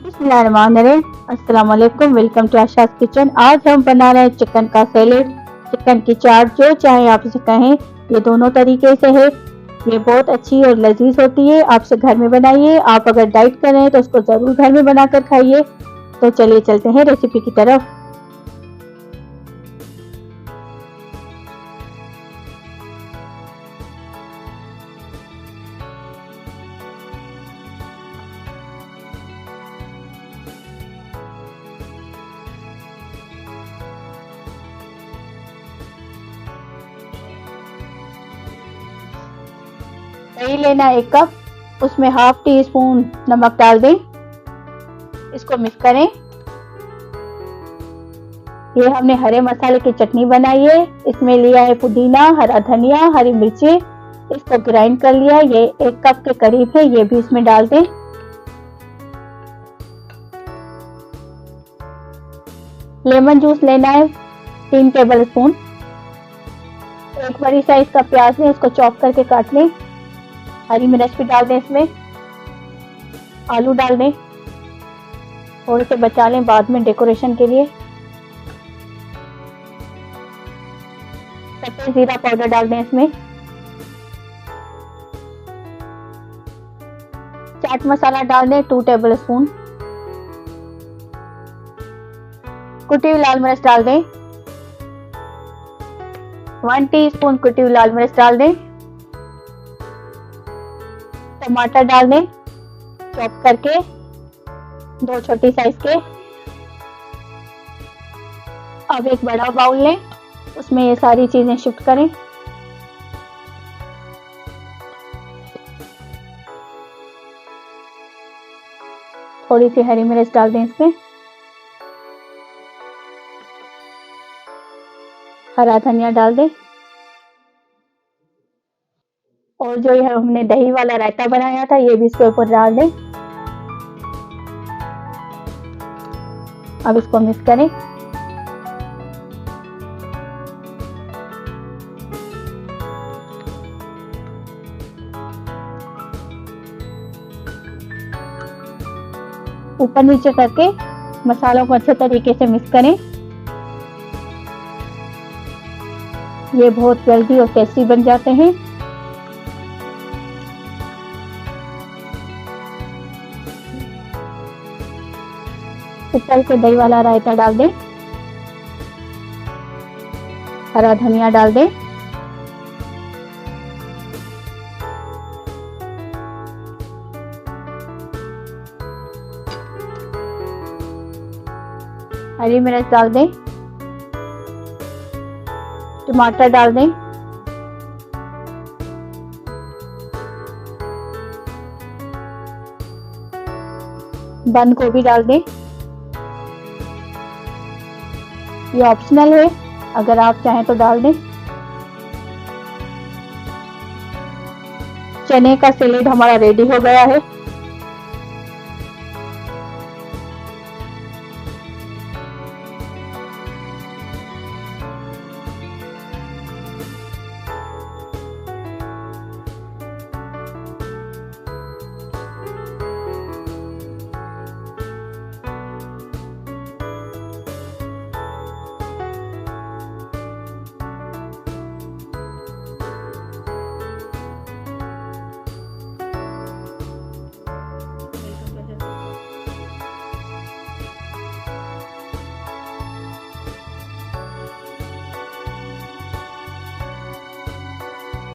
बिस्मिल्लाहिर्रहमानिर्रहीम। अस्सलाम वालेकुम, वेलकम टू आशाज़ किचन। आज हम बना रहे हैं चिकन का सैलेड, चिकन की चाट, जो चाहे आप इसे कहें। ये दोनों तरीके से है। ये बहुत अच्छी और लजीज होती है। आप इसे घर में बनाइए। आप अगर डाइट कर रहे हैं तो उसको ज़रूर घर में बनाकर खाइए। तो चलिए चलते हैं रेसिपी की तरफ। दही लेना 1 कप, उसमें हाफ टी स्पून नमक डाल दें। इसको मिक्स करें। ये हमने हरे मसाले की चटनी बनाई है। इसमें लिया है पुदीना, हरा धनिया, हरी मिर्ची। इसको ग्राइंड कर लिया। ये 1 कप के करीब है। ये भी इसमें डाल दें। लेमन जूस लेना है 3 टेबल स्पून। एक बड़ी साइज का प्याज है, इसको चॉप करके काट लें। हरी मिर्च भी डाल दें इसमें। आलू डाल दें, थोड़े से बचा लें बाद में डेकोरेशन के लिए। सफ़ेद जीरा पाउडर डाल दें इसमें। चाट मसाला डाल दें 2 टेबल स्पून। कुटी हुई लाल मिर्च डाल दें। 1 टीस्पून कुटी हुई लाल मिर्च डाल दें। टमाटर डाल दें चॉप करके, 2 छोटी साइज के। अब एक बड़ा बाउल लें, उसमें ये सारी चीजें शिफ्ट करें। थोड़ी सी हरी मिर्च डाल दें इसमें। हरा धनिया डाल दें। और जो ये हमने दही वाला रायता बनाया था, ये भी इसके ऊपर डाल दें। अब इसको मिक्स करें। ऊपर नीचे करके मसालों को अच्छे तरीके से मिक्स करें। ये बहुत जल्दी और टेस्टी बन जाते हैं। ऊपर से दही वाला रायता डाल दें। हरा धनिया डाल दें। हरी मिर्च डाल दें। टमाटर डाल दें। बंद गोभी डाल दें। ये ऑप्शनल है, अगर आप चाहें तो डाल दें। चने का सैलेड हमारा रेडी हो गया है।